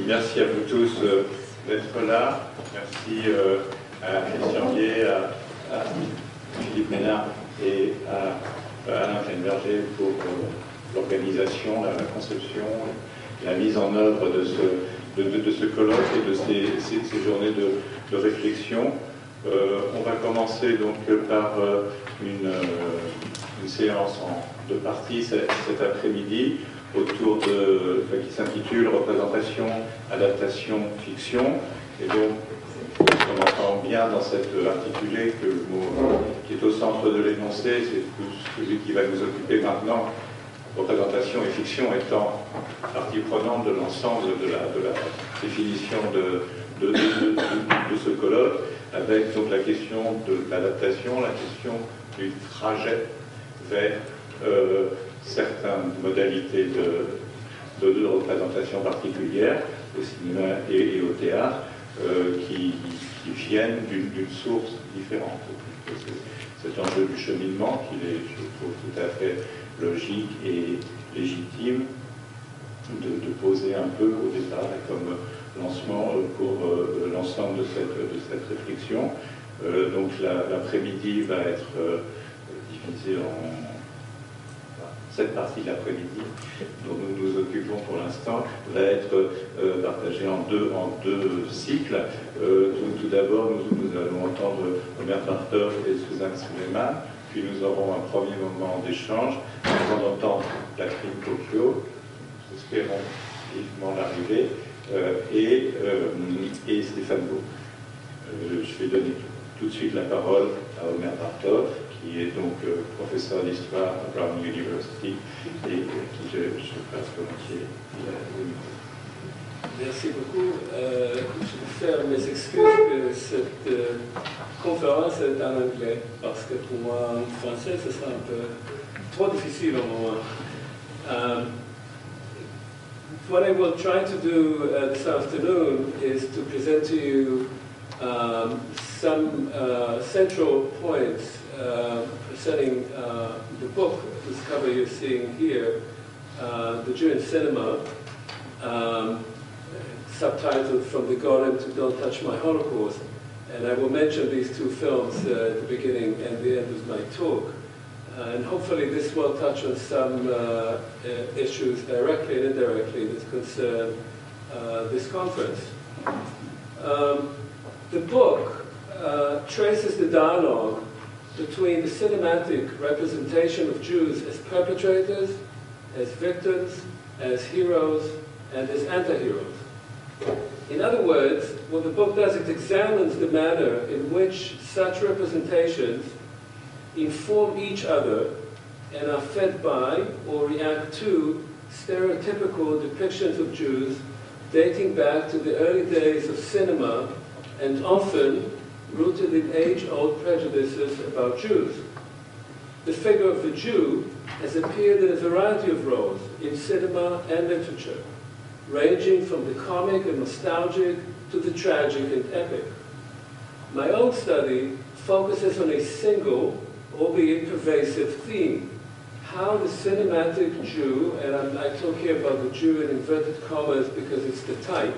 merci à vous tous d'être là. Merci à Christian Bier, à Philippe Ménard et à Alain Kleinberger pour l'organisation, la conception, la mise en œuvre de ce colloque et de ces journées de réflexion. On va commencer donc par une séance en deux parties cet après-midi autour qui s'intitule Représentation, adaptation, fiction. Et donc, on entend bien dans cet intitulé que le mot qui est au centre de l'énoncé, c'est celui qui va nous occuper maintenant, représentation et fiction étant partie prenante de l'ensemble de la définition de ce colloque, avec donc la question de l'adaptation, la question du trajet vers certaines modalités de représentation particulière au cinéma et au théâtre qui viennent d'une source différente. Cet enjeu du cheminement qu'il est, je trouve, tout à fait logique et légitime de poser un peu au départ comme lancement pour l'ensemble de cette réflexion. Donc l'après-midi va être divisé en cette partie de l'après-midi dont nous nous occupons pour l'instant va être partagée en deux cycles. Tout d'abord, nous allons entendre Omer Bartov et Cinéma, puis nous aurons un premier moment d'échange avant d'entendre Catherine Tokyo, nous espérons vivement l'arrivée, et Stéphane Beau. Je vais donner tout de suite la parole à Omer Bartov, qui est donc professeur d'histoire à Brown University et qui je passe volontiers. Merci beaucoup. Je vais faire mes excuses que cette conférence est en anglais, parce que pour moi, en français, ce sera un peu trop difficile au moment. What I will try to do this afternoon is to present to you some central points presenting the book, whose cover you're seeing here, The Jew in Cinema, subtitled From the Garden to Don't Touch My Holocaust. And I will mention these two films at the beginning and the end of my talk. And hopefully this will touch on some issues directly and indirectly that concern this conference. The book traces the dialogue between the cinematic representation of Jews as perpetrators, as victims, as heroes, and as anti-heroes. In other words, what the book does, it examines the manner in which such representations inform each other and are fed by or react to stereotypical depictions of Jews dating back to the early days of cinema and often rooted in age-old prejudices about Jews. The figure of the Jew has appeared in a variety of roles in cinema and literature, ranging from the comic and nostalgic to the tragic and epic. My own study focuses on a single, albeit pervasive theme: how the cinematic Jew, and I talk here about the Jew in inverted commas because it's the type,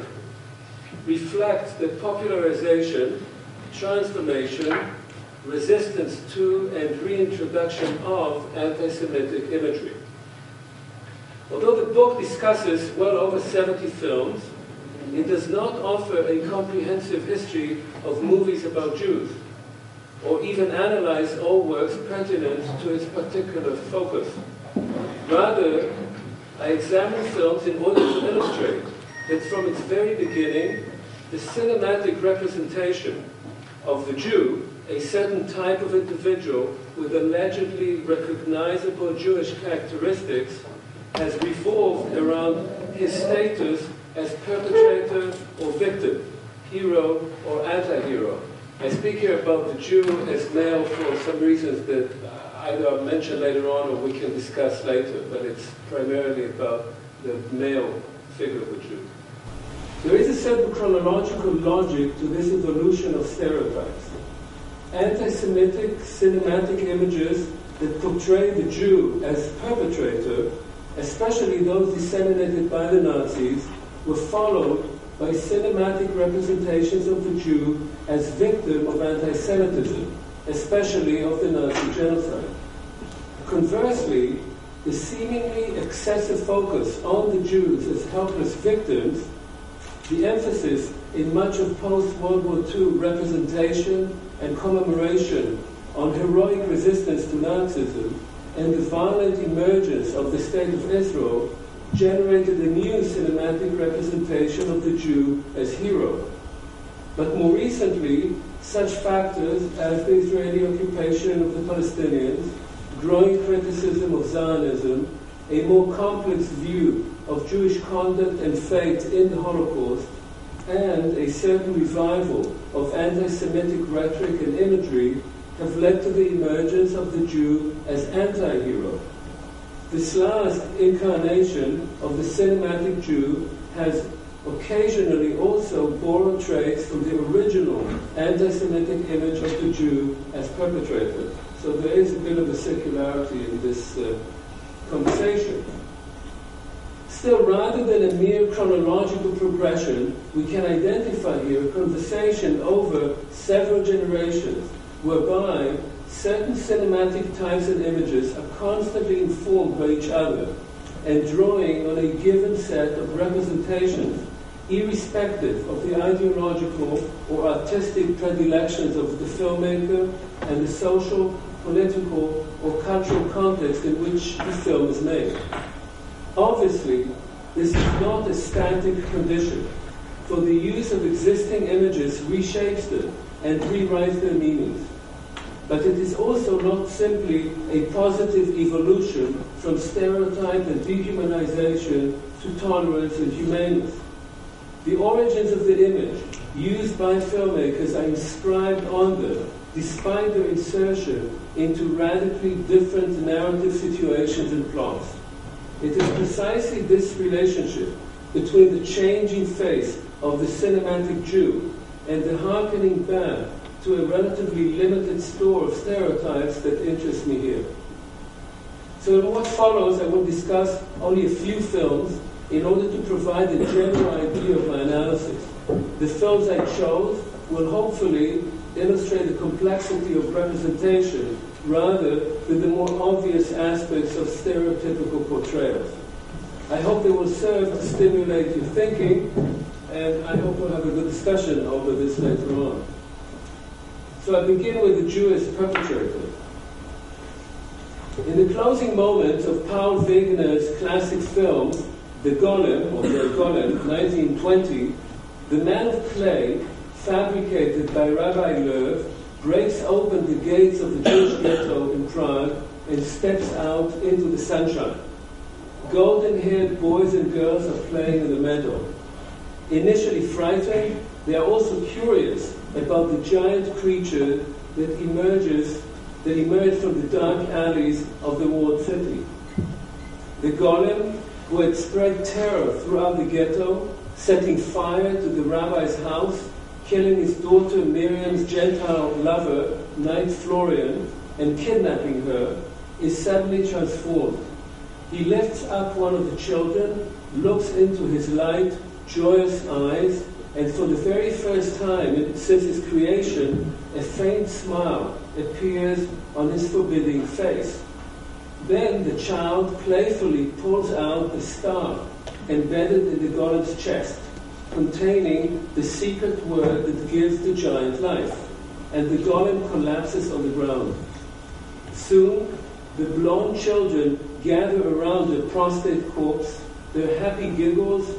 reflects the popularization, transformation, resistance to, and reintroduction of anti-Semitic imagery. Although the book discusses well over 70 films, it does not offer a comprehensive history of movies about Jews, or even analyze all works pertinent to its particular focus. Rather, I examine films in order to illustrate that from its very beginning, the cinematic representation of the Jew, a certain type of individual with allegedly recognizable Jewish characteristics, has revolved around his status as perpetrator or victim, hero or anti-hero. I speak here about the Jew as male for some reasons that either I'll mention later on or we can discuss later, but it's primarily about the male figure of the Jew. There is a certain chronological logic to this evolution of stereotypes. Anti-Semitic cinematic images that portray the Jew as perpetrator, especially those disseminated by the Nazis, were followed by cinematic representations of the Jew as victim of anti-Semitism, especially of the Nazi genocide. Conversely, the seemingly excessive focus on the Jews as helpless victims, the emphasis in much of post-World War II representation and commemoration on heroic resistance to Nazism, and the violent emergence of the State of Israel generated a new cinematic representation of the Jew as hero. But more recently, such factors as the Israeli occupation of the Palestinians, growing criticism of Zionism, a more complex view of Jewish conduct and fate in the Holocaust, and a certain revival of anti-Semitic rhetoric and imagery have led to the emergence of the Jew as anti-hero. This last incarnation of the cinematic Jew has occasionally also borrowed traits from the original anti-Semitic image of the Jew as perpetrator. So there is a bit of a circularity in this conversation. Still, rather than a mere chronological progression, we can identify here a conversation over several generations, whereby certain cinematic types and images are constantly informed by each other and drawing on a given set of representations, irrespective of the ideological or artistic predilections of the filmmaker and the social, political, or cultural context in which the film is made. Obviously, this is not a static condition, for the use of existing images reshapes them and rewrites their meanings. But it is also not simply a positive evolution from stereotype and dehumanization to tolerance and humaneness. The origins of the image used by filmmakers are inscribed on them, despite their insertion into radically different narrative situations and plots. It is precisely this relationship between the changing face of the cinematic Jew and the harkening back to a relatively limited store of stereotypes that interests me here. So in what follows, I will discuss only a few films in order to provide a general idea of my analysis. The films I chose will hopefully illustrate the complexity of representation rather than the more obvious aspects of stereotypical portrayals. I hope they will serve to stimulate your thinking, and I hope we'll have a good discussion over this later on. So I begin with the Jew as perpetrator. In the closing moments of Paul Wegener's classic film, The Golem, or Der Golem, 1920, the man of clay, fabricated by Rabbi Löw, breaks open the gates of the Jewish ghetto in Prague and steps out into the sunshine. Golden-haired boys and girls are playing in the meadow. Initially frightened, they are also curious about the giant creature that emerged from the dark alleys of the walled city. The golem, who had spread terror throughout the ghetto, setting fire to the rabbi's house, killing his daughter Miriam's Gentile lover, Knight Florian, and kidnapping her, is suddenly transformed. He lifts up one of the children, looks into his light, joyous eyes, and for the very first time since his creation, a faint smile appears on his forbidding face. Then the child playfully pulls out the star embedded in the golem's chest, containing the secret word that gives the giant life, and the golem collapses on the ground. Soon, the blonde children gather around the prostrate corpse, their happy giggles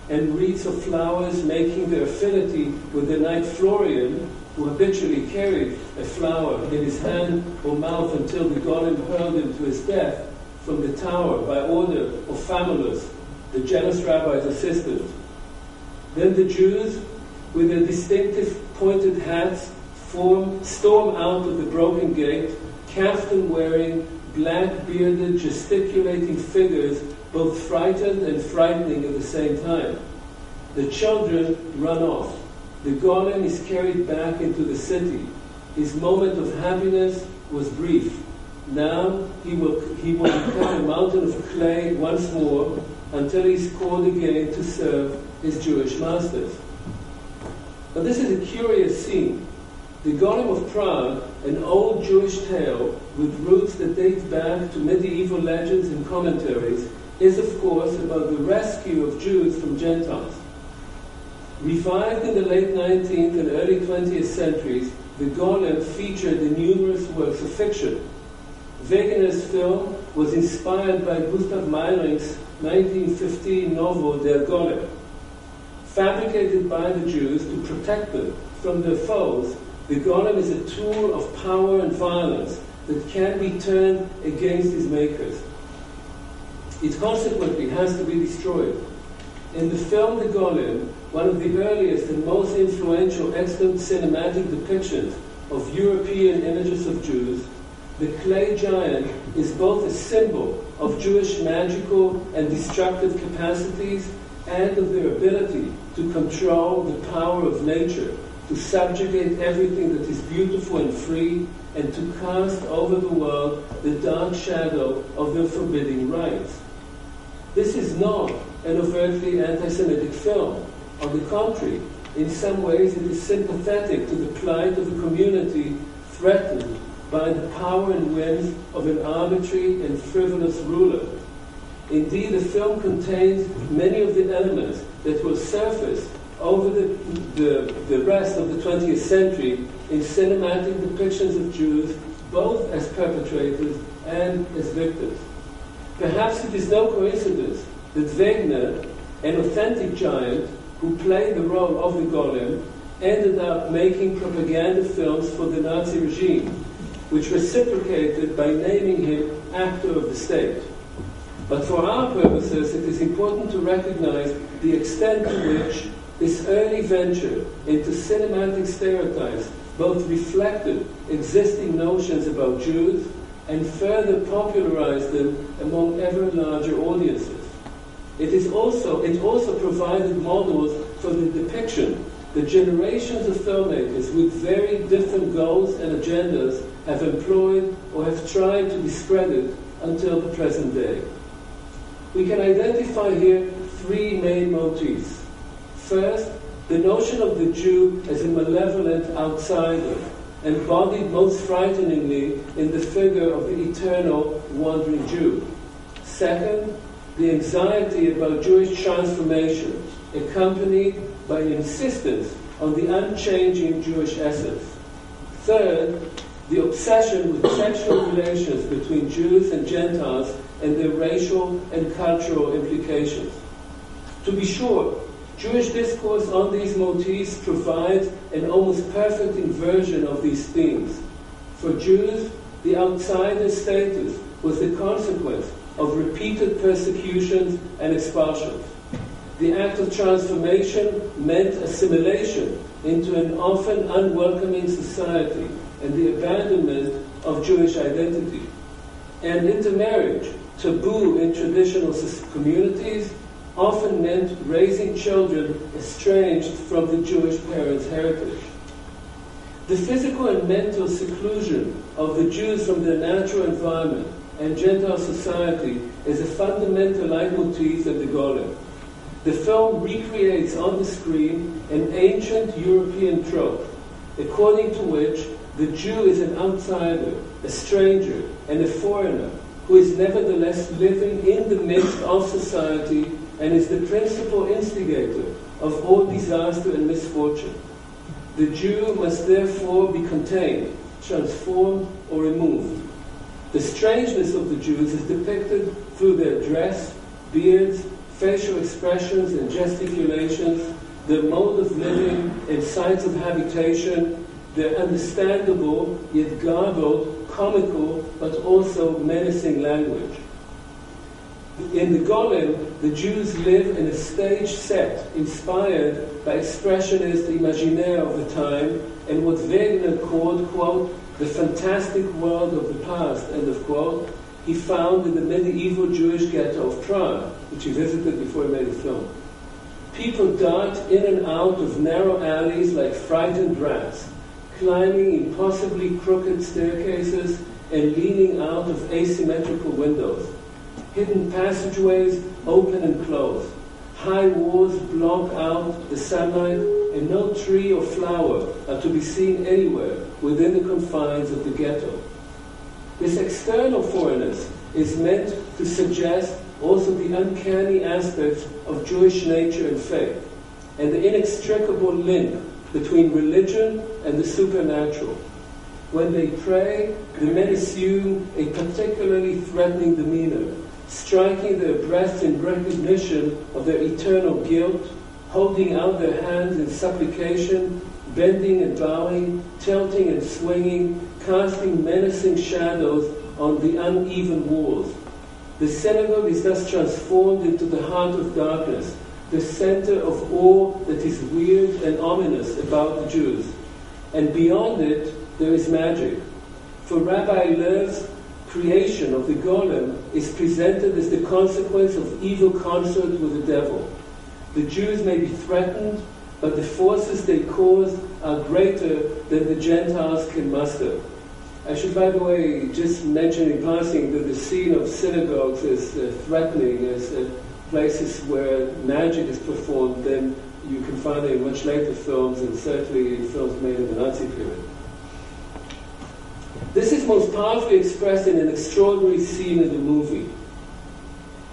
and wreaths of flowers making their affinity with the knight Florian, who habitually carried a flower in his hand or mouth until the golem hurled him to his death from the tower by order of Famulus, the jealous rabbi's assistant. Then the Jews, with their distinctive pointed hats, storm out of the broken gate, kaftan-wearing, black-bearded, gesticulating figures, both frightened and frightening at the same time. The children run off. The golem is carried back into the city. His moment of happiness was brief. Now he will become a mountain of clay once more until he's called again to serve his Jewish masters. But this is a curious scene. The Golem of Prague, an old Jewish tale with roots that date back to medieval legends and commentaries, is of course about the rescue of Jews from Gentiles. Revived in the late 19th and early 20th centuries, the Golem featured in numerous works of fiction. Wegener's film was inspired by Gustav Meyring's 1915 novel Der Golem. Fabricated by the Jews to protect them from their foes, the Golem is a tool of power and violence that can be turned against his makers. It consequently has to be destroyed. In the film The Golem, one of the earliest and most influential extant cinematic depictions of European images of Jews, the clay giant is both a symbol of Jewish magical and destructive capacities and of their ability to control the power of nature, to subjugate everything that is beautiful and free, and to cast over the world the dark shadow of their forbidding rights. This is not an overtly anti-Semitic film. On the contrary, in some ways it is sympathetic to the plight of a community threatened by the power and whims of an arbitrary and frivolous ruler. Indeed, the film contains many of the elements that will surface over the rest of the 20th century in cinematic depictions of Jews, both as perpetrators and as victims. Perhaps it is no coincidence that Wegener, an authentic giant who played the role of the Golem, ended up making propaganda films for the Nazi regime, which reciprocated by naming him actor of the state. But for our purposes, it is important to recognize the extent to which this early venture into cinematic stereotypes both reflected existing notions about Jews and further popularized them among ever larger audiences. It also provided models for the depiction that generations of filmmakers with very different goals and agendas have employed or have tried to discredit until the present day. We can identify here three main motifs. First, the notion of the Jew as a malevolent outsider, embodied most frighteningly in the figure of the eternal wandering Jew. Second, the anxiety about Jewish transformation, accompanied by an insistence on the unchanging Jewish essence. Third, the obsession with sexual relations between Jews and Gentiles and their racial and cultural implications. To be sure, Jewish discourse on these motifs provides an almost perfect inversion of these themes. For Jews, the outsider status was the consequence of repeated persecutions and expulsions. The act of transformation meant assimilation into an often unwelcoming society and the abandonment of Jewish identity. And intermarriage, taboo in traditional communities, often meant raising children estranged from the Jewish parents' heritage. The physical and mental seclusion of the Jews from their natural environment and Gentile society is a fundamental leitmotif of the Golem. The film recreates on the screen an ancient European trope, according to which the Jew is an outsider, a stranger, and a foreigner, who is nevertheless living in the midst of society and is the principal instigator of all disaster and misfortune. The Jew must therefore be contained, transformed, or removed. The strangeness of the Jews is depicted through their dress, beards, facial expressions and gesticulations, their mode of living and sites of habitation, their understandable yet garbled, comical, but also menacing language. In the Golem, the Jews live in a stage set inspired by expressionist imaginaire of the time and what Wegener called, quote, the fantastic world of the past, end of quote, he found in the medieval Jewish ghetto of Prague, which he visited before he made the film. People dart in and out of narrow alleys like frightened rats, climbing impossibly crooked staircases and leaning out of asymmetrical windows. Hidden passageways open and close. High walls block out the sunlight, and no tree or flower are to be seen anywhere within the confines of the ghetto. This external foreignness is meant to suggest also the uncanny aspects of Jewish nature and faith, and the inextricable link between religion and the supernatural. When they pray, the men assume a particularly threatening demeanor, striking their breasts in recognition of their eternal guilt, holding out their hands in supplication, bending and bowing, tilting and swinging, casting menacing shadows on the uneven walls. The synagogue is thus transformed into the heart of darkness, the center of all that is weird and ominous about the Jews. And beyond it, there is magic. For Rabbi Lev's creation of the golem is presented as the consequence of evil concert with the devil. The Jews may be threatened, but the forces they cause are greater than the Gentiles can muster. I should, by the way, just mention in passing that the scene of synagogues is threatening as places where magic is performed, then you can find it in much later films, and certainly in films made in the Nazi period. This is most powerfully expressed in an extraordinary scene in the movie.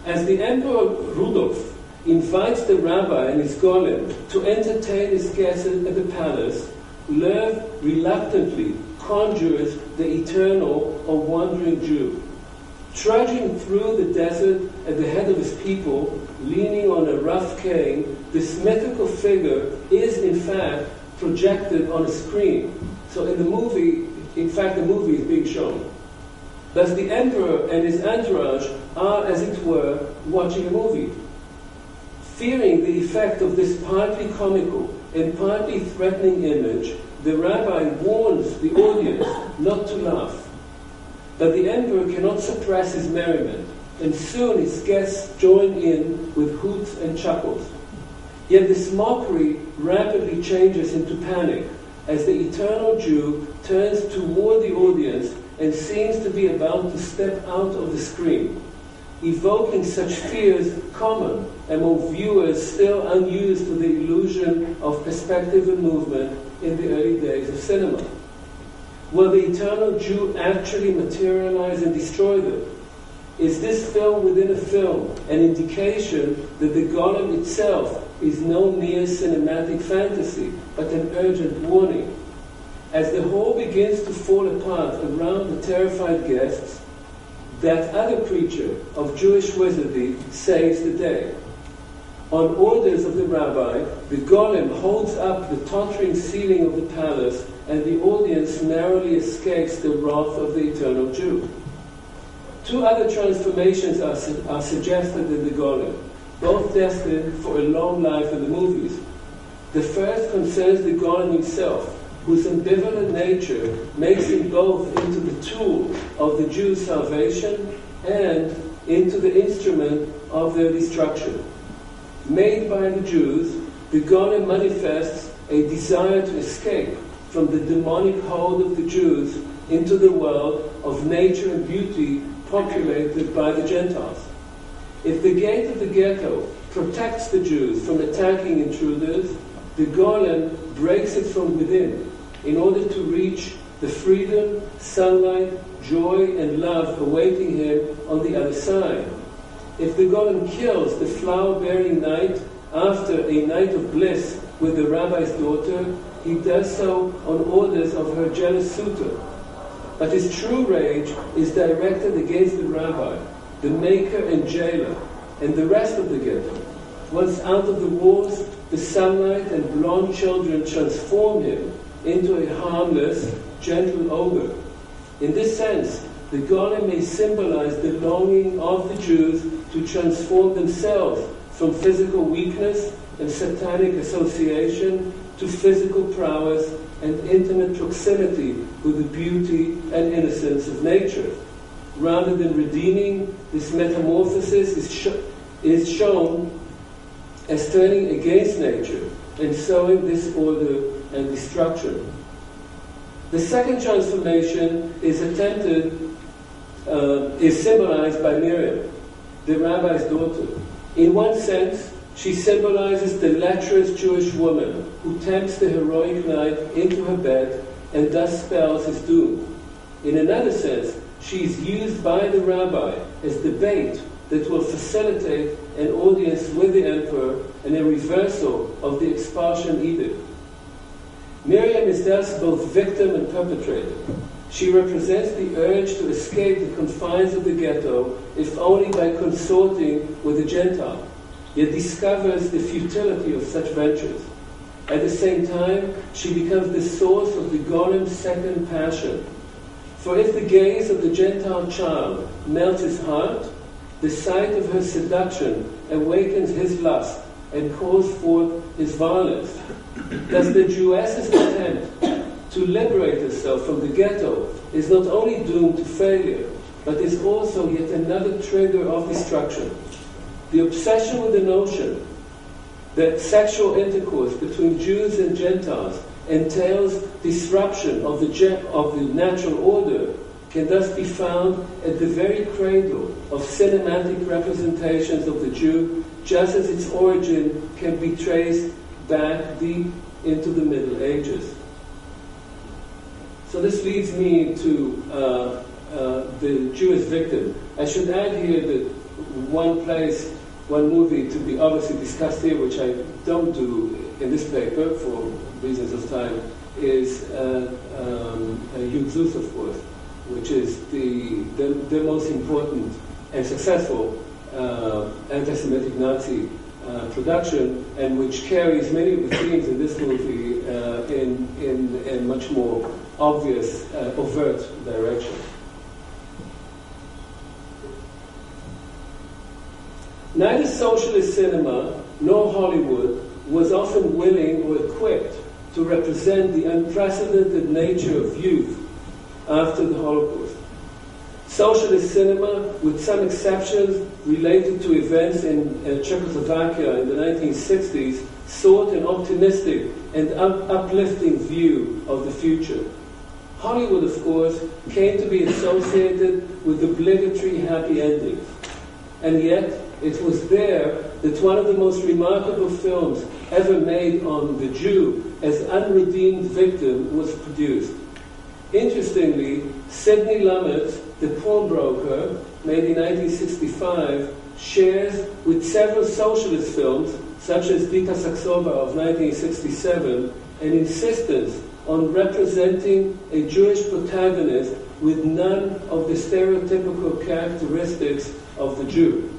As the Emperor Rudolf invites the rabbi and his golem to entertain his guests at the palace, Lev reluctantly conjures the eternal or wandering Jew. Trudging through the desert at the head of his people, leaning on a rough cane, this mythical figure is in fact projected on a screen. So in the movie, in fact, the movie is being shown. Thus the emperor and his entourage are, as it were, watching a movie. Fearing the effect of this partly comical and partly threatening image, the rabbi warns the audience not to laugh. But the emperor cannot suppress his merriment, and soon his guests join in with hoots and chuckles. Yet this mockery rapidly changes into panic as the eternal Jew turns toward the audience and seems to be about to step out of the screen, evoking such fears common among viewers still unused to the illusion of perspective and movement in the early days of cinema. Will the eternal Jew actually materialize and destroy them? Is this film within a film an indication that the golem itself is no mere cinematic fantasy, but an urgent warning? As the whole begins to fall apart around the terrified guests, that other creature of Jewish wizardry saves the day. On orders of the rabbi, the golem holds up the tottering ceiling of the palace, and the audience narrowly escapes the wrath of the eternal Jew. Two other transformations are suggested in the golem, both destined for a long life in the movies. The first concerns the golem himself, whose ambivalent nature makes him both into the tool of the Jews' salvation and into the instrument of their destruction. Made by the Jews, the golem manifests a desire to escape from the demonic hold of the Jews into the world of nature and beauty populated by the Gentiles. If the gate of the ghetto protects the Jews from attacking intruders, the golem breaks it from within in order to reach the freedom, sunlight, joy, and love awaiting him on the other side. If the golem kills the flower-bearing knight after a night of bliss with the rabbi's daughter, he does so on orders of her jealous suitor. But his true rage is directed against the rabbi, the maker and jailer, and the rest of the ghetto. Once out of the walls, the sunlight and blonde children transform him into a harmless, gentle ogre. In this sense, the golem may symbolize the longing of the Jews to transform themselves from physical weakness and satanic association to physical prowess and intimate proximity with the beauty and innocence of nature. Rather than redeeming, this metamorphosis is shown as turning against nature and sowing disorder and destruction. The second transformation is symbolized by Miriam, the rabbi's daughter. In one sense, She symbolizes the lecherous Jewish woman who tempts the heroic knight into her bed and thus spells his doom. In another sense, she is used by the rabbi as the bait that will facilitate an audience with the emperor and a reversal of the expulsion edict. Miriam is thus both victim and perpetrator. She represents the urge to escape the confines of the ghetto, if only by consorting with a Gentile, yet discovers the futility of such ventures. At the same time, she becomes the source of the golem's second passion. For if the gaze of the Gentile child melts his heart, the sight of her seduction awakens his lust and calls forth his violence. Thus the Jewess's attempt to liberate herself from the ghetto is not only doomed to failure, but is also yet another trigger of destruction. The obsession with the notion that sexual intercourse between Jews and Gentiles entails disruption of the natural order can thus be found at the very cradle of cinematic representations of the Jew, just as its origin can be traced back deep into the Middle Ages. So this leads me to the Jewish victim. I should add here that one movie to be obviously discussed here, which I don't do in this paper for reasons of time, is Juifs, of course, which is the most important and successful anti-Semitic Nazi production, and which carries many of the themes in this movie in a much more obvious, overt direction. Neither socialist cinema nor Hollywood was often willing or equipped to represent the unprecedented nature of youth after the Holocaust. Socialist cinema, with some exceptions related to events in Czechoslovakia in the 1960s, sought an optimistic and uplifting view of the future. Hollywood, of course, came to be associated with obligatory happy endings. And yet, it was there that one of the most remarkable films ever made on the Jew as unredeemed victim was produced. Interestingly, Sidney Lumet's The Pawnbroker, made in 1965, shares with several socialist films, such as Dita Saksova of 1967, an insistence on representing a Jewish protagonist with none of the stereotypical characteristics of the Jew.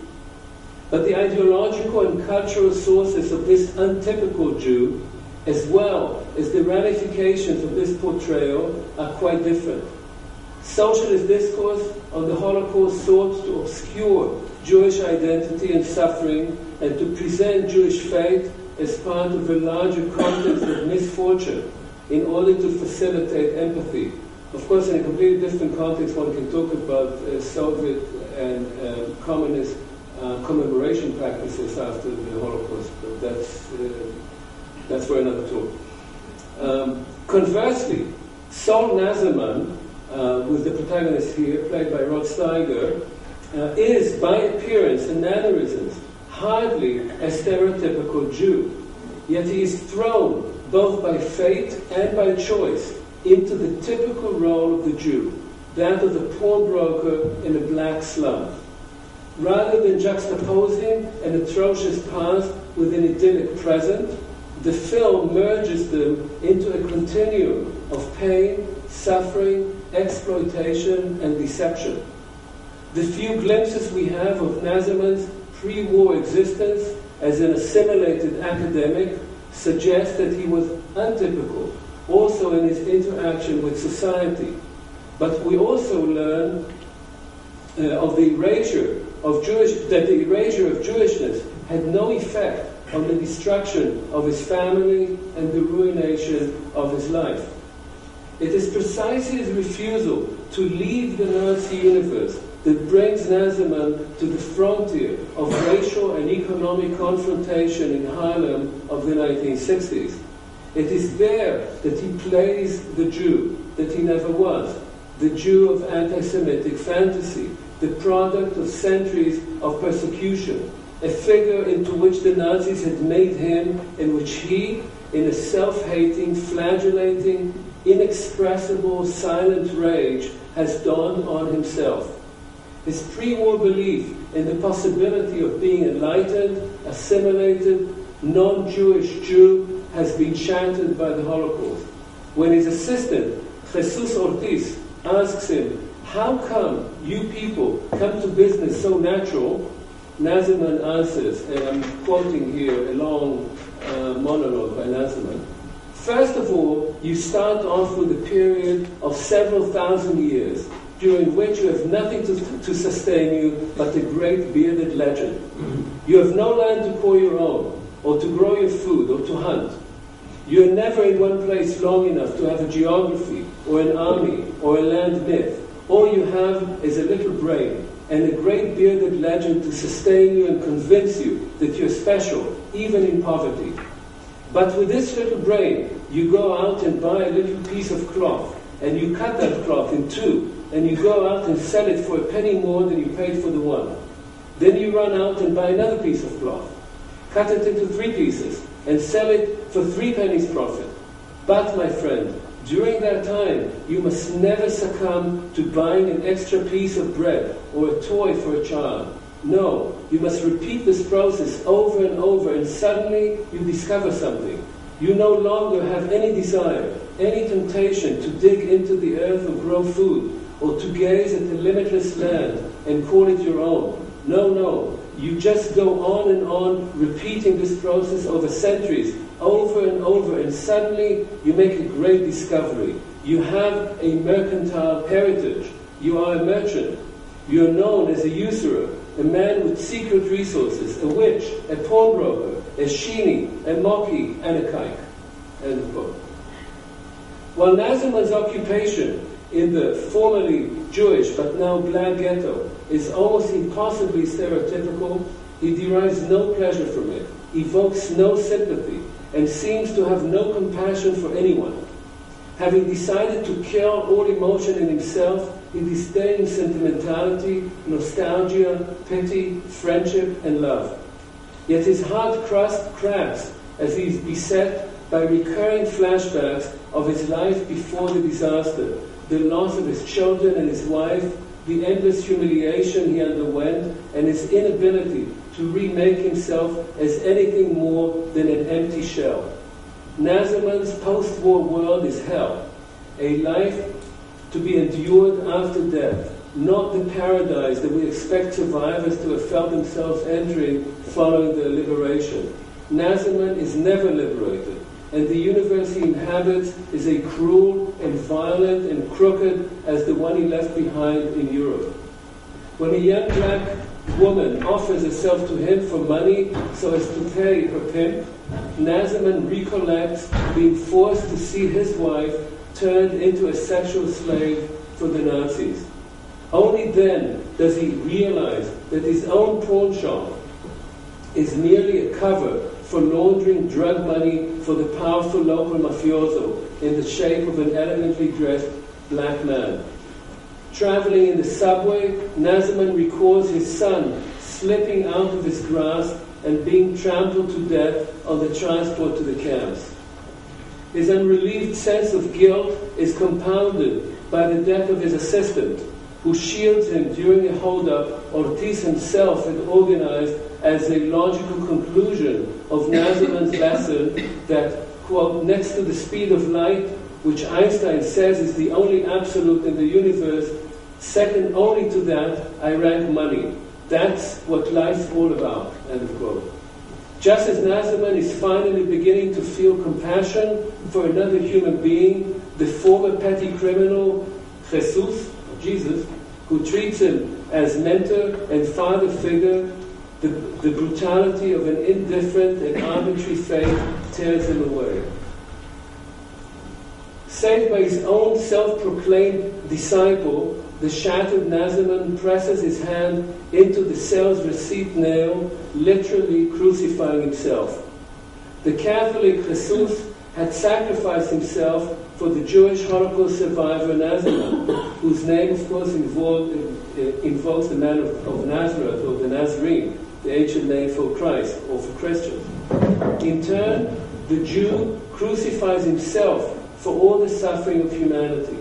But the ideological and cultural sources of this untypical Jew, as well as the ramifications of this portrayal, are quite different. Socialist discourse on the Holocaust sought to obscure Jewish identity and suffering and to present Jewish fate as part of a larger context of misfortune in order to facilitate empathy. Of course, in a completely different context, one can talk about Soviet and communist commemoration practices after the Holocaust, but that's for another talk. Conversely, Sol Nazarman, with the protagonist here, played by Rod Steiger, is, by appearance and mannerisms, hardly a stereotypical Jew. Yet he is thrown, both by fate and by choice, into the typical role of the Jew, that of the pawnbroker in a black slum. Rather than juxtaposing an atrocious past with an idyllic present, the film merges them into a continuum of pain, suffering, exploitation, and deception. The few glimpses we have of Nazarman's pre-war existence as an assimilated academic suggest that he was untypical, also in his interaction with society. But we also learn of the erasure of Jewishness had no effect on the destruction of his family and the ruination of his life. It is precisely his refusal to leave the Nazi universe that brings Nazarman to the frontier of racial and economic confrontation in Harlem of the 1960s. It is there that he plays the Jew that he never was, the Jew of anti-Semitic fantasy, the product of centuries of persecution, a figure into which the Nazis had made him, in which he, in a self-hating, flagellating, inexpressible, silent rage, has dawned on himself. His pre-war belief in the possibility of being enlightened, assimilated, non-Jewish Jew has been shattered by the Holocaust. When his assistant, Jesus Ortiz, asks him, "How come you people come to business so natural?" Nasserman answers, and I'm quoting here a long monologue by Nasserman. "First of all, you start off with a period of several thousand years, during which you have nothing to sustain you but the great bearded legend. You have no land to call your own, or to grow your food, or to hunt. You are never in one place long enough to have a geography, or an army, or a land myth. All you have is a little brain, and a great bearded legend to sustain you and convince you that you're special, even in poverty. But with this little brain, you go out and buy a little piece of cloth, and you cut that cloth in two, and you go out and sell it for a penny more than you paid for the one. Then you run out and buy another piece of cloth, cut it into 3 pieces, and sell it for 3 pennies profit. But, my friend, during that time, you must never succumb to buying an extra piece of bread or a toy for a child. No, you must repeat this process over and over, and suddenly you discover something. You no longer have any desire, any temptation to dig into the earth or grow food, or to gaze at the limitless land and call it your own. No. You just go on, repeating this process over centuries, over and over, and suddenly you make a great discovery. You have a mercantile heritage. You are a merchant. You are known as a usurer, a man with secret resources, a witch, a pawnbroker, a sheeny, a mocky, and a kike." End of quote. While Nasserman's occupation in the formerly Jewish but now black ghetto is almost impossibly stereotypical, he derives no pleasure from it, evokes no sympathy, and seems to have no compassion for anyone. Having decided to kill all emotion in himself, he disdains sentimentality, nostalgia, pity, friendship, and love. Yet his hard crust cracks as he is beset by recurring flashbacks of his life before the disaster, the loss of his children and his wife, the endless humiliation he underwent, and his inability to remake himself as anything more than an empty shell. Nasserman's post-war world is hell, a life to be endured after death, not the paradise that we expect survivors to have felt themselves entering following their liberation. Nasserman is never liberated, and the universe he inhabits is a cruel and violent and crooked as the one he left behind in Europe. When a young black woman offers herself to him for money so as to pay her pimp, Nasserman recollects being forced to see his wife turned into a sexual slave for the Nazis. Only then does he realize that his own pawn shop is merely a cover for laundering drug money for the powerful local mafioso in the shape of an elegantly dressed black man. Traveling in the subway, Nasserman recalls his son slipping out of his grasp and being trampled to death on the transport to the camps. His unrelieved sense of guilt is compounded by the death of his assistant, who shields him during a holdup Ortiz himself had organized as a logical conclusion of Nasserman's lesson that, quote, "next to the speed of light, which Einstein says is the only absolute in the universe, second only to that, I rank money. That's what life's all about," end of quote. Just as Nasserman is finally beginning to feel compassion for another human being, the former petty criminal, Jesus, who treats him as mentor and father figure, the brutality of an indifferent and arbitrary fate tears him away. Saved by his own self-proclaimed disciple, the shattered Nasserman presses his hand into the cell's receipt nail, literally crucifying himself. The Catholic Jesus had sacrificed himself for the Jewish Holocaust survivor Nasserman, whose name, of course, invokes the man of Nazareth, or the Nazarene, the ancient name for Christ or for Christians. In turn, the Jew crucifies himself for all the suffering of humanity.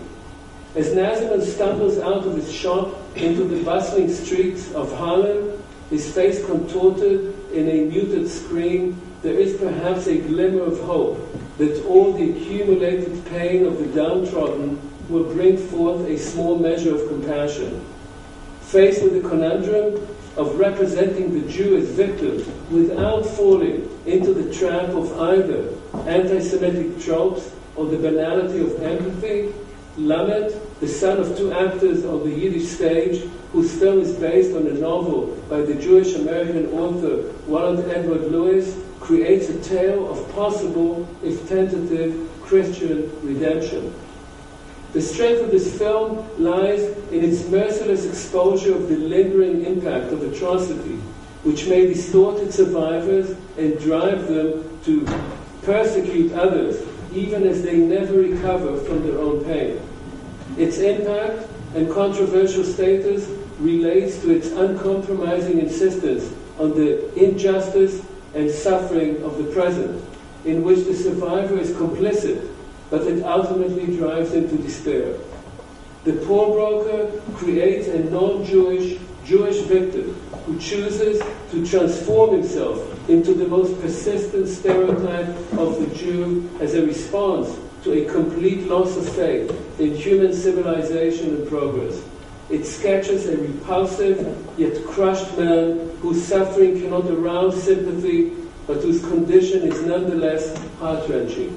As Naziman stumbles out of his shop into the bustling streets of Harlem, his face contorted in a muted scream, there is perhaps a glimmer of hope that all the accumulated pain of the downtrodden will bring forth a small measure of compassion. Faced with the conundrum of representing the Jew as victim without falling into the trap of either anti-Semitic tropes or the banality of empathy, Lamed, the son of two actors on the Yiddish stage, whose film is based on a novel by the Jewish-American author Warren Edward Lewis, creates a tale of possible, if tentative, Christian redemption. The strength of this film lies in its merciless exposure of the lingering impact of atrocity, which may distort its survivors and drive them to persecute others, even as they never recover from their own pain. Its impact and controversial status relates to its uncompromising insistence on the injustice and suffering of the present, in which the survivor is complicit, but it ultimately drives him to despair. The pawnbroker creates a non-Jewish Jewish victim who chooses to transform himself into the most persistent stereotype of the Jew as a response to a complete loss of faith in human civilization and progress. It sketches a repulsive yet crushed man whose suffering cannot arouse sympathy, but whose condition is nonetheless heart-wrenching.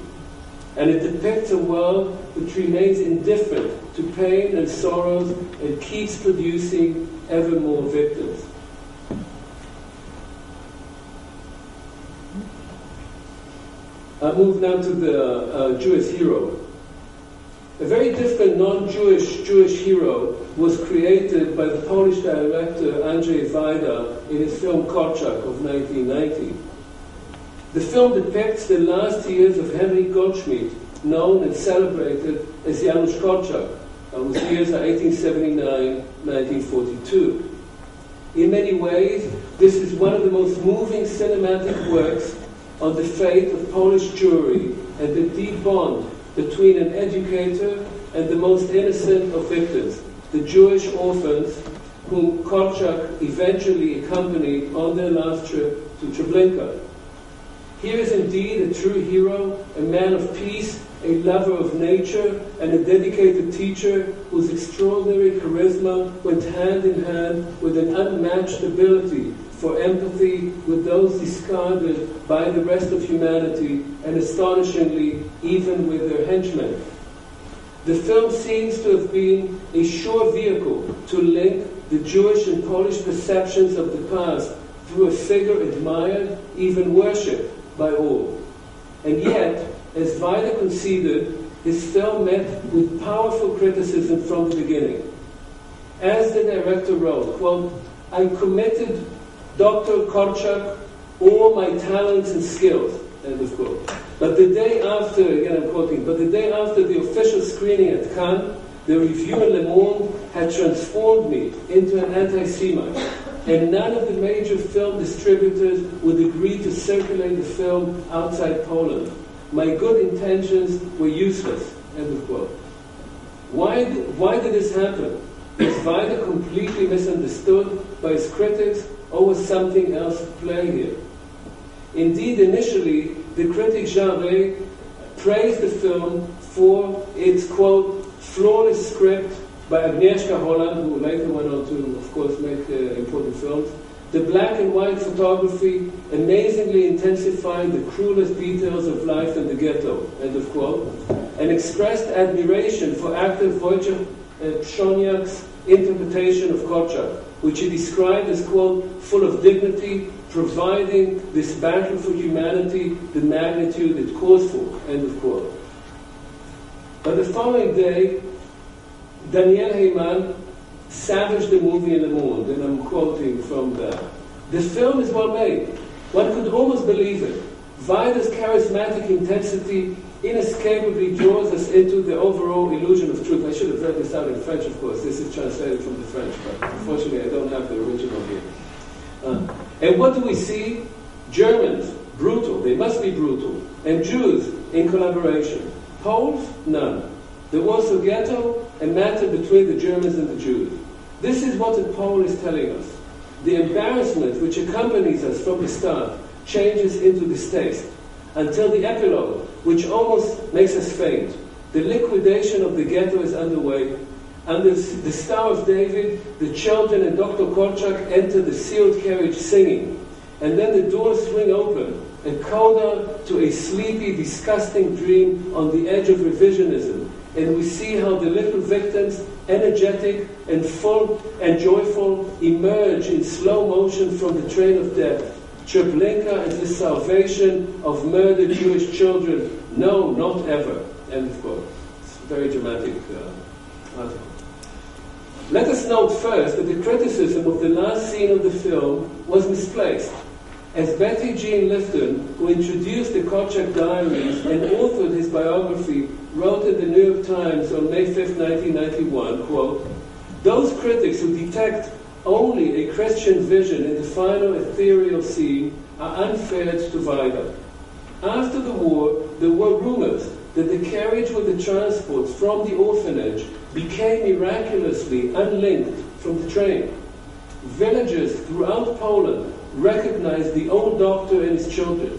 And it depicts a world which remains indifferent to pain and sorrows and keeps producing ever more victims. I move now to the Jewish hero. A very different non-Jewish Jewish hero was created by the Polish director Andrzej Wajda in his film Korczak of 1990. The film depicts the last years of Henry Goldschmidt, known and celebrated as Janusz Korczak, whose years are 1879-1942. In many ways, this is one of the most moving cinematic works on the fate of Polish Jewry and the deep bond between an educator and the most innocent of victims, the Jewish orphans whom Korczak eventually accompanied on their last trip to Treblinka. Here is indeed a true hero, a man of peace, a lover of nature, and a dedicated teacher whose extraordinary charisma went hand in hand with an unmatched ability for empathy with those discarded by the rest of humanity, and astonishingly, even with their henchmen. The film seems to have been a sure vehicle to link the Jewish and Polish perceptions of the past through a figure admired, even worshipped by all. And yet, as Wajda conceded, his film met with powerful criticism from the beginning. As the director wrote, quote, "I committed Dr. Korczak all my talents and skills," end of quote. But the day after, again I'm quoting, but the day after the official screening at Cannes, the review in Le Monde had transformed me into an anti-Semite, and none of the major film distributors would agree to circulate the film outside Poland. My good intentions were useless, end of quote. Why did this happen? Was Wajda completely misunderstood by his critics, or was something else at play here? Indeed, initially, the critic Jean Rey praised the film for its, quote, flawless script by Agnieszka Holland, who later went on to, of course, make important films, the black and white photography amazingly intensifying the cruelest details of life in the ghetto, end of quote, and expressed admiration for actor Wojciech Przoniak's interpretation of Korczak, which he described as, quote, full of dignity, providing this battle for humanity the magnitude it calls for, end of quote. But the following day, Daniel Heyman savaged the movie in Le Monde, and I'm quoting from that. The film is well made. One could almost believe it. Wajda's charismatic intensity inescapably draws us into the overall illusion of truth. I should have read this out in French, of course. This is translated from the French, but unfortunately I don't have the original here. And what do we see? Germans, brutal, they must be brutal, and Jews in collaboration. Poles, none. The Warsaw Ghetto, a matter between the Germans and the Jews. This is what the Pole is telling us. The embarrassment which accompanies us from the start changes into distaste, until the epilogue, which almost makes us faint. The liquidation of the ghetto is underway. Under the Star of David, the children and Dr. Kolchak enter the sealed carriage singing. And then the doors swing open, a coda to a sleepy, disgusting dream on the edge of revisionism. And we see how the little victims, energetic and full and joyful, emerge in slow motion from the train of death. Treblinka is the salvation of murdered Jewish children. No, not ever. End of quote. It's a very dramatic article. Let us note first that the criticism of the last scene of the film was misplaced. As Betty Jean Lifton, who introduced the Kolchak diaries and authored his biography, wrote in the New York Times on May 5, 1991, quote, "Those critics who detect only a Christian vision in the final ethereal scene are unfair to Vaida. After the war, there were rumors that the carriage with the transports from the orphanage became miraculously unlinked from the train. Villagers throughout Poland recognized the old doctor and his children.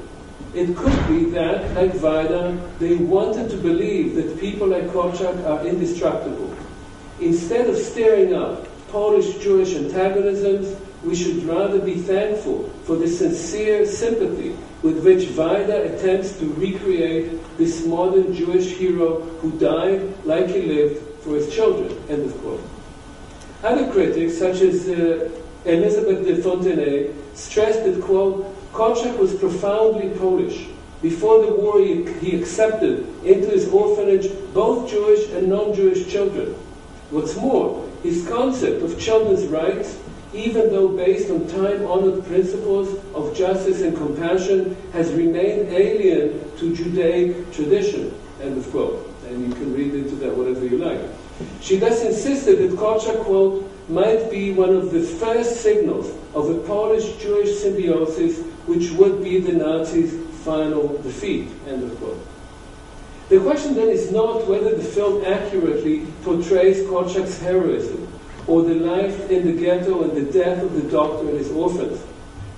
It could be that, like Vaida, they wanted to believe that people like Kolchak are indestructible. Instead of stirring up Polish-Jewish antagonisms, we should rather be thankful for the sincere sympathy with which Vaida attempts to recreate this modern Jewish hero who died like he lived for his children." End of quote. Other critics, such as Elizabeth de Fontenay, stressed that, quote, "Kolchak was profoundly Polish. Before the war, he accepted into his orphanage both Jewish and non-Jewish children. What's more, his concept of children's rights, even though based on time-honored principles of justice and compassion, has remained alien to Judaic tradition." End of quote. And you can read into that whatever you like. She thus insisted that Kolchak, quote, "might be one of the first signals of a Polish-Jewish symbiosis which would be the Nazis' final defeat." End of quote. The question then is not whether the film accurately portrays Kolchak's heroism, or the life in the ghetto and the death of the doctor and his orphans.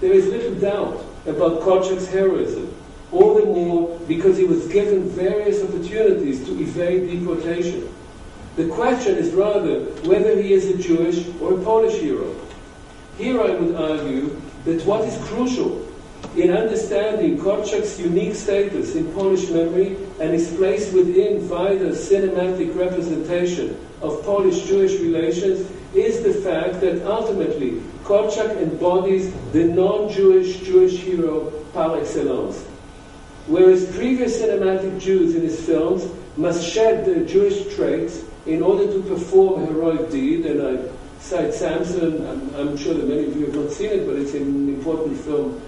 There is little doubt about Kolchak's heroism, all the more because he was given various opportunities to evade deportation. The question is rather whether he is a Jewish or a Polish hero. Here I would argue that what is crucial in understanding Kolchak's unique status in Polish memory and his place within Vaida's cinematic representation of Polish-Jewish relations is the fact that ultimately Kolchak embodies the non-Jewish Jewish hero par excellence. Whereas previous cinematic Jews in his films must shed their Jewish traits in order to perform a heroic deed, and I cite Samson. I'm sure that many of you have not seen it, but it's an important film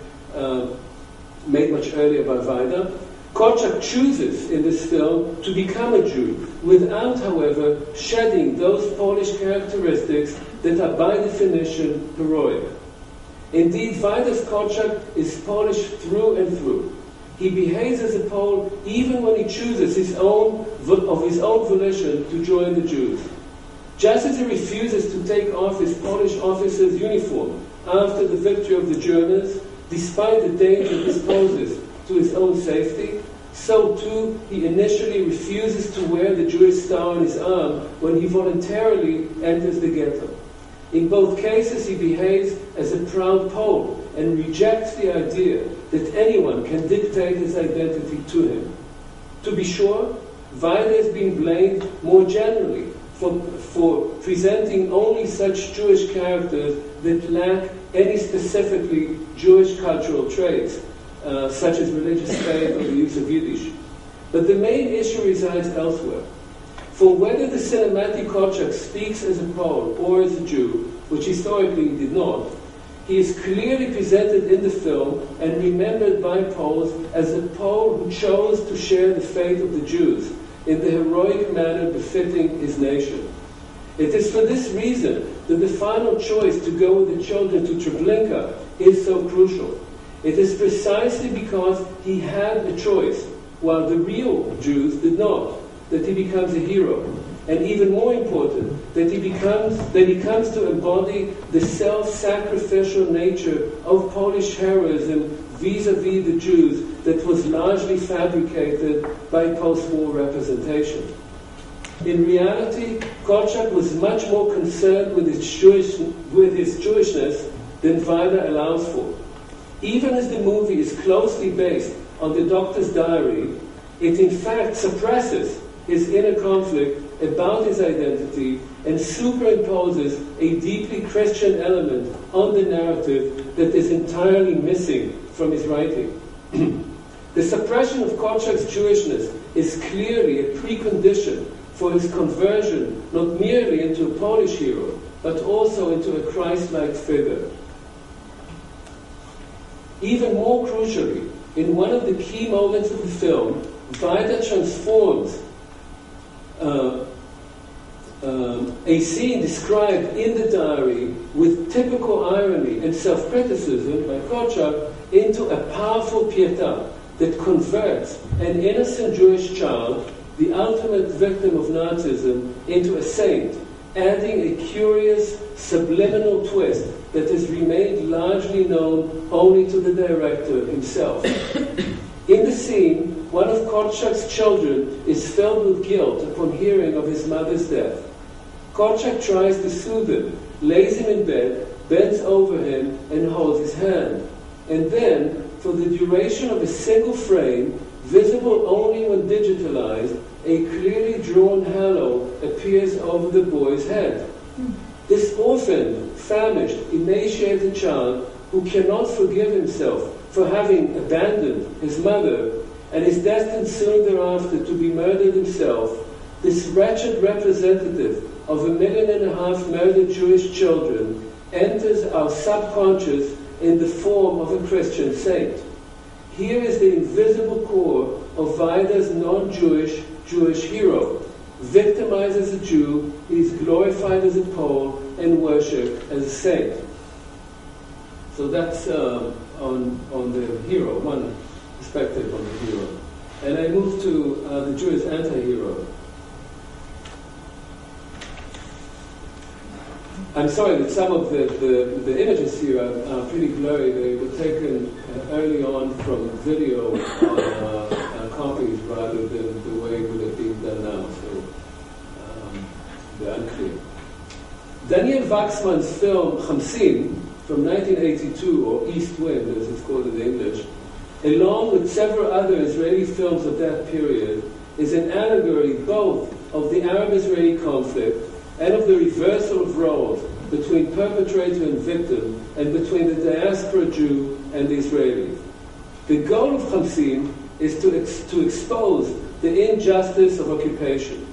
made much earlier by Vaida. Kolchak chooses in this film to become a Jew, without, however, shedding those Polish characteristics that are by definition heroic. Indeed, Vaida's Kolchak is Polish through and through. He behaves as a Pole even when he chooses of his own volition to join the Jews. Just as he refuses to take off his Polish officer's uniform after the victory of the Germans, despite the danger this poses to his own safety, so too he initially refuses to wear the Jewish star on his arm when he voluntarily enters the ghetto. In both cases he behaves as a proud Pole and rejects the idea that anyone can dictate his identity to him. To be sure, Vaida is being blamed more generally for presenting only such Jewish characters that lack any specifically Jewish cultural traits, such as religious faith or the use of Yiddish. But the main issue resides elsewhere. For whether the cinematic Kolchak speaks as a Pole or as a Jew, which historically he did not, he is clearly presented in the film and remembered by Poles as a Pole who chose to share the fate of the Jews in the heroic manner befitting his nation. It is for this reason that the final choice to go with the children to Treblinka is so crucial. It is precisely because he had a choice, while the real Jews did not, that he becomes a hero. And even more important, that he comes to embody the self-sacrificial nature of Polish heroism vis-a-vis the Jews that was largely fabricated by post-war representation. In reality, Korczak was much more concerned with his Jewishness than Weider allows for. Even as the movie is closely based on the doctor's diary, it in fact suppresses his inner conflict about his identity and superimposes a deeply Christian element on the narrative that is entirely missing from his writing. The suppression of Korczak's Jewishness is clearly a precondition for his conversion not merely into a Polish hero, but also into a Christ-like figure. Even more crucially, in one of the key moments of the film, Weider transforms a scene described in the diary with typical irony and self-criticism by Korczak into a powerful pietà that converts an innocent Jewish child, the ultimate victim of Nazism, into a saint, adding a curious subliminal twist that has remained largely known only to the director himself. In the scene, one of Korczak's children is filled with guilt upon hearing of his mother's death. Korczak tries to soothe him, lays him in bed, bends over him, and holds his hand. And then, for the duration of a single frame, visible only when digitalized, a clearly drawn halo appears over the boy's head. This orphaned, famished, emaciated child who cannot forgive himself for having abandoned his mother and is destined soon thereafter to be murdered himself, this wretched representative of 1.5 million murdered Jewish children enters our subconscious in the form of a Christian saint. Here is the invisible core of Weider's non-Jewish Jewish hero. Victimized as a Jew, he is glorified as a Pole and worshipped as a saint. So that's on the hero, one perspective on the hero. And I move to the Jewish anti-hero. I'm sorry that some of the images here are pretty blurry. They were taken early on from video on copies rather than the way it would have been done now. So they're unclear. Daniel Wachsman's film Hamsin from 1982, or East Wind as it's called in English, along with several other Israeli films of that period, is an allegory both of the Arab-Israeli conflict and of the reversal of roles between perpetrator and victim, and between the diaspora Jew and the Israeli. The goal of Hamsin is to expose the injustice of occupation.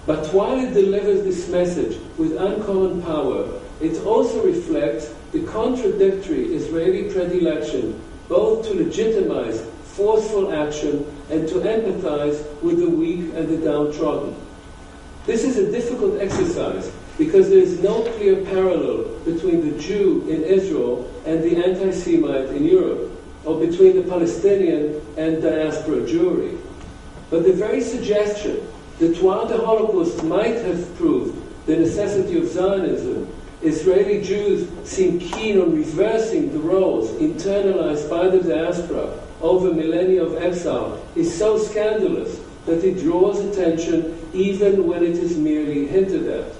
But while it delivers this message with uncommon power, it also reflects the contradictory Israeli predilection both to legitimize forceful action and to empathize with the weak and the downtrodden. This is a difficult exercise because there is no clear parallel between the Jew in Israel and the anti-Semite in Europe, or between the Palestinian and diaspora Jewry. But the very suggestion that while the Holocaust might have proved the necessity of Zionism, Israeli Jews seem keen on reversing the roles internalized by the diaspora over millennia of exile is so scandalous that it draws attention even when it is merely hinted at.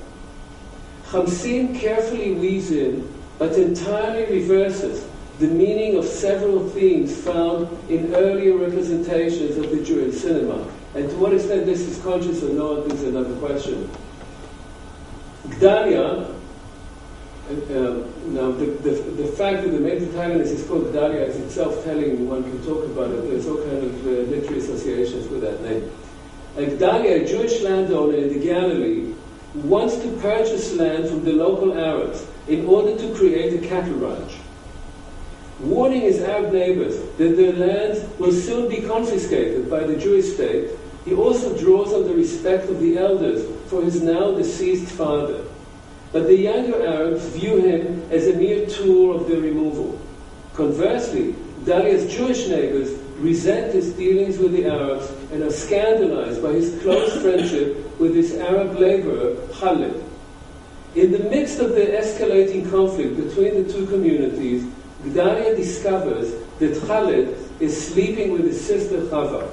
Hamsin carefully weaves in, but entirely reverses, the meaning of several themes found in earlier representations of the Jew in cinema. And to what extent this is conscious or not is another question. Gdalia, now the fact that the main protagonist is called Gdalia is itself telling one can talk about it. There's all kind of literary associations with that name. Gdalia, a Jewish landowner in the Galilee, wants to purchase land from the local Arabs in order to create a cattle ranch. Warning his Arab neighbors that their lands will soon be confiscated by the Jewish state, he also draws on the respect of the elders for his now deceased father. But the younger Arabs view him as a mere tool of their removal. Conversely, Dalia's Jewish neighbors resent his dealings with the Arabs and are scandalized by his close friendship with this Arab laborer, Khalid. In the midst of the escalating conflict between the two communities, Dalia discovers that Khalid is sleeping with his sister Chava.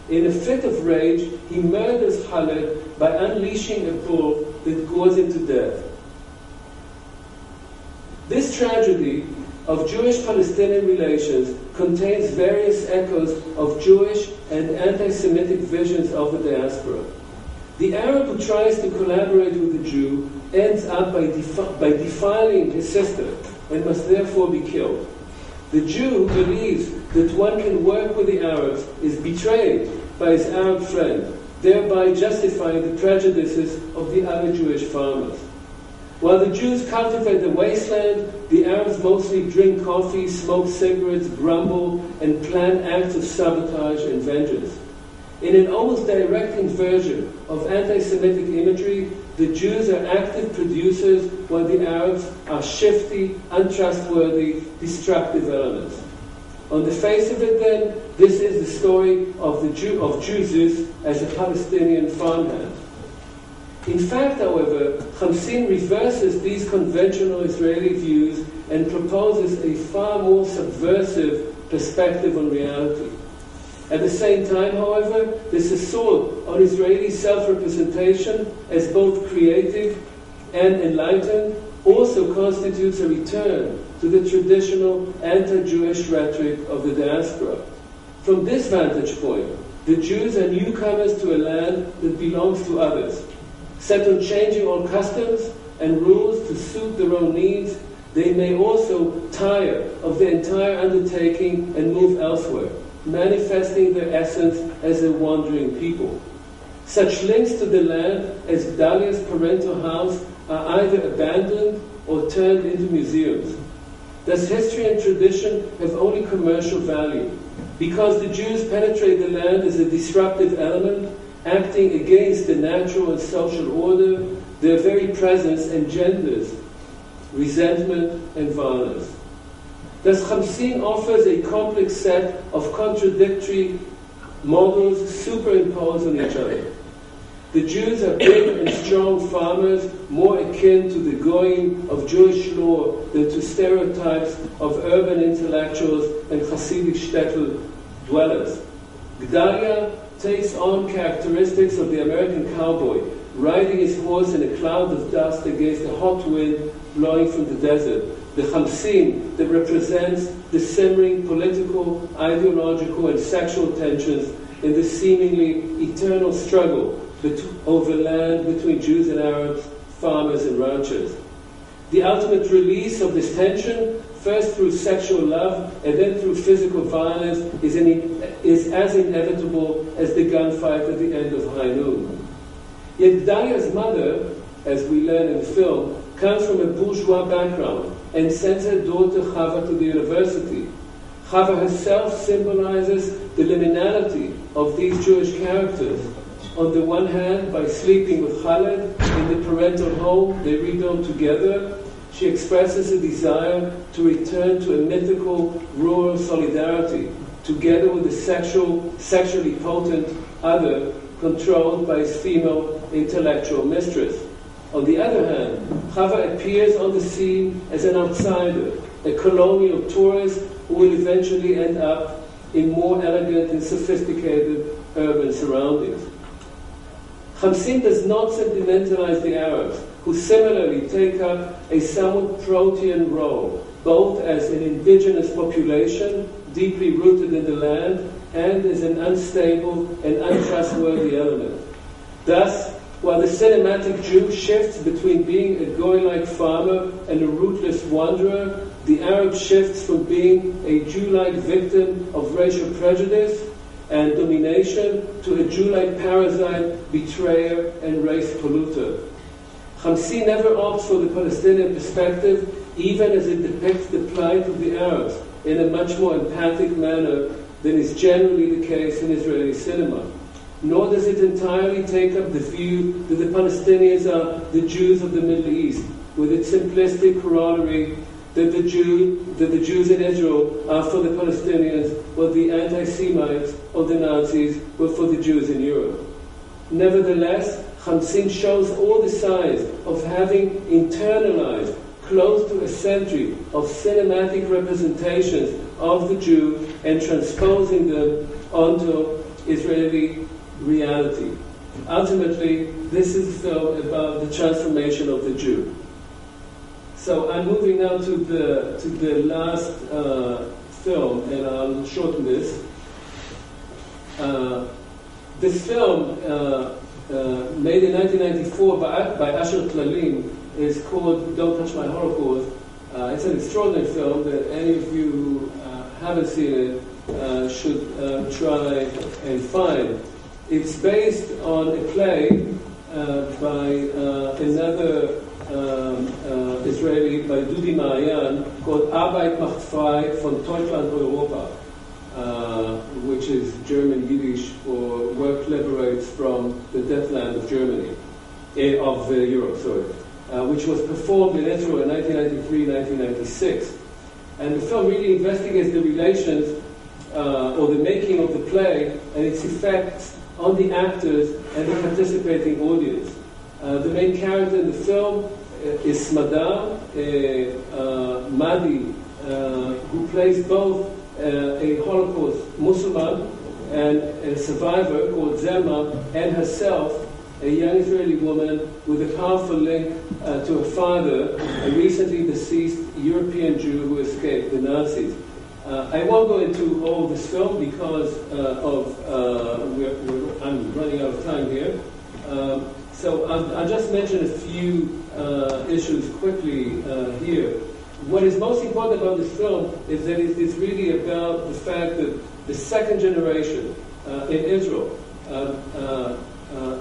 In a fit of rage, he murders Khalid by unleashing a bull that gores him to death. This tragedy of Jewish-Palestinian relations contains various echoes of Jewish and anti-Semitic visions of the diaspora. The Arab who tries to collaborate with the Jew ends up by defiling his sister and must therefore be killed. The Jew who believes that one can work with the Arabs is betrayed by his Arab friend, thereby justifying the prejudices of the other Jewish farmers. While the Jews cultivate the wasteland, the Arabs mostly drink coffee, smoke cigarettes, grumble, and plan acts of sabotage and vengeance. In an almost direct inversion of anti-Semitic imagery, the Jews are active producers while the Arabs are shifty, untrustworthy, destructive elements. On the face of it then, this is the story of Jesus as a Palestinian farmhand. In fact, however, Khamsin reverses these conventional Israeli views and proposes a far more subversive perspective on reality. At the same time, however, this assault on Israeli self-representation as both creative and enlightened also constitutes a return to the traditional anti-Jewish rhetoric of the diaspora. From this vantage point, the Jews are newcomers to a land that belongs to others. Set on changing all customs and rules to suit their own needs, they may also tire of the entire undertaking and move elsewhere, manifesting their essence as a wandering people. Such links to the land as Dalia's parental house are either abandoned or turned into museums. Thus history and tradition have only commercial value. Because the Jews penetrate the land as a disruptive element, acting against the natural and social order, their very presence engenders resentment and violence. Thus Khamsin offers a complex set of contradictory models superimposed on each other. The Jews are big and strong farmers, more akin to the goyim of Jewish law than to stereotypes of urban intellectuals and Hasidic shtetl dwellers. Gedalia takes on characteristics of the American cowboy, riding his horse in a cloud of dust against a hot wind blowing from the desert. The Khamsin that represents the simmering political, ideological, and sexual tensions in the seemingly eternal struggle over land between Jews and Arabs, farmers and ranchers. The ultimate release of this tension, first through sexual love and then through physical violence, is as inevitable as the gunfight at the end of High Noon. Yet Dalia's mother, as we learn in the film, comes from a bourgeois background and sends her daughter Chava to the university. Chava herself symbolizes the liminality of these Jewish characters. On the one hand, by sleeping with Khaled in the parental home they rebuild together, she expresses a desire to return to a mythical rural solidarity, together with the sexually potent other controlled by his female intellectual mistress. On the other hand, Chava appears on the scene as an outsider, a colonial tourist who will eventually end up in more elegant and sophisticated urban surroundings. Khamsin does not sentimentalize the Arabs, who similarly take up a somewhat protean role, both as an indigenous population, deeply rooted in the land, and as an unstable and untrustworthy element. Thus, while the cinematic Jew shifts between being a goy-like farmer and a rootless wanderer, the Arab shifts from being a Jew-like victim of racial prejudice and domination to a Jew-like parasite, betrayer, and race polluter. Khamsin never opts for the Palestinian perspective, even as it depicts the plight of the Arabs in a much more empathic manner than is generally the case in Israeli cinema. Nor does it entirely take up the view that the Palestinians are the Jews of the Middle East, with its simplistic corollary that the Jews in Israel are for the Palestinians what the anti-Semites or the Nazis were for the Jews in Europe. Nevertheless, Hamsin shows all the signs of having internalized close to a century of cinematic representations of the Jew and transposing them onto Israeli reality. Ultimately, this is a film about the transformation of the Jew. So I'm moving now to the last film, and I'll shorten this. This film, made in 1994 by Asher Tlalim, is called Don't Touch My Holocaust. It's an extraordinary film that any of you who haven't seen it should try and find. It's based on a play by another Israeli, by Dudi Maayan, called Arbeit macht frei von Deutschland Europa, which is German Yiddish for work liberates from the death land of Germany, of Europe, which was performed in Israel in 1993-1996. And the film really investigates the relations or the making of the play and its effects on the actors and the participating audience. The main character in the film is Smadar Madi, who plays both a Holocaust Muslim and a survivor called Zelma, and herself, a young Israeli woman with a powerful link to her father, a recently deceased European Jew who escaped the Nazis. I won't go into all of this film because I'm running out of time here. So I'll just mention a few issues quickly here. What is most important about this film is that it's really about the fact that the second generation in Israel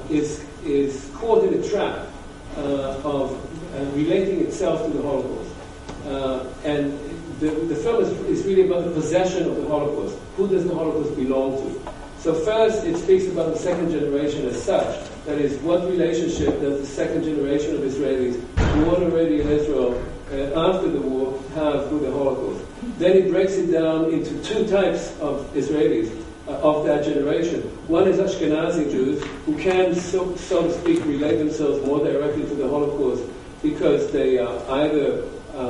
is caught in a trap of relating itself to the Holocaust. And the film is really about the possession of the Holocaust. Who does the Holocaust belong to? So first, it speaks about the second generation as such. That is, what relationship does the second generation of Israelis who were already in Israel after the war have with the Holocaust? Then it breaks it down into two types of Israelis of that generation. One is Ashkenazi Jews who can, so to speak, relate themselves more directly to the Holocaust because they are either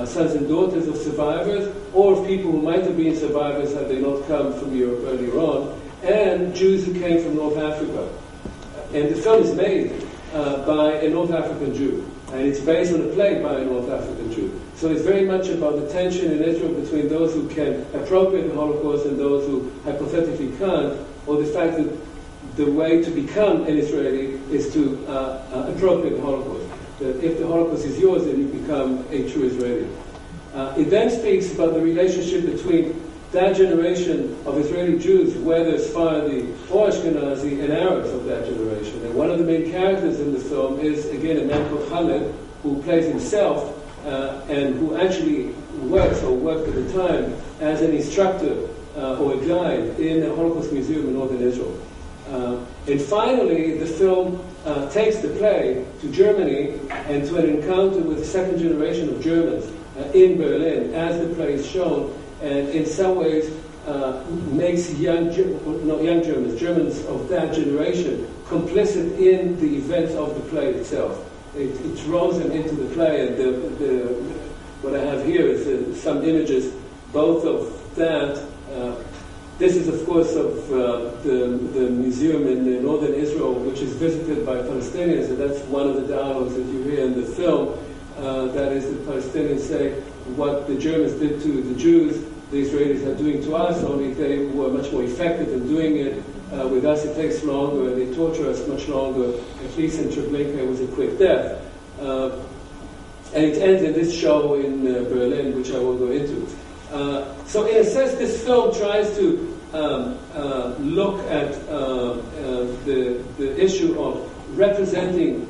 sons and daughters of survivors or of people who might have been survivors had they not come from Europe earlier on, and Jews who came from North Africa. And the film is made by a North African Jew, and it's based on a play by a North African Jew. So it's very much about the tension in Israel between those who can appropriate the Holocaust and those who hypothetically can't, or the fact that the way to become an Israeli is to appropriate the Holocaust. That if the Holocaust is yours, then you become a true Israeli. It then speaks about the relationship between that generation of Israeli Jews, whether Sephardi or Ashkenazi, and Arabs of that generation. And one of the main characters in the film is, again, a man called Khaled, who plays himself and who actually worked at the time as an instructor or a guide in the Holocaust Museum in northern Israel. And finally, the film takes the play to Germany and to an encounter with the second generation of Germans in Berlin, as the play is shown, and in some ways makes Germans of that generation, complicit in the events of the play itself. It throws them into the play, and what I have here is some images, both of that. This is, of course, of the museum in northern Israel, which is visited by Palestinians, and that's one of the dialogues that you hear in the film. That is, the Palestinians say, what the Germans did to the Jews, the Israelis are doing to us, only they were much more effective in doing it. With us it takes longer, they torture us much longer. At least in Treblinka it was a quick death. And it ends in this show in Berlin, which I won't go into. So in a sense, this film tries to look at the issue of representing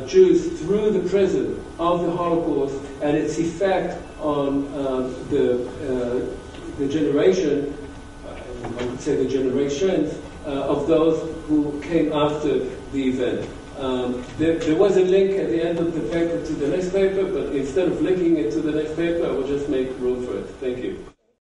Jews through the prism of the Holocaust and its effect on the generation, I would say the generations, of those who came after the event. There was a link at the end of the paper to the next paper, but instead of linking it to the next paper,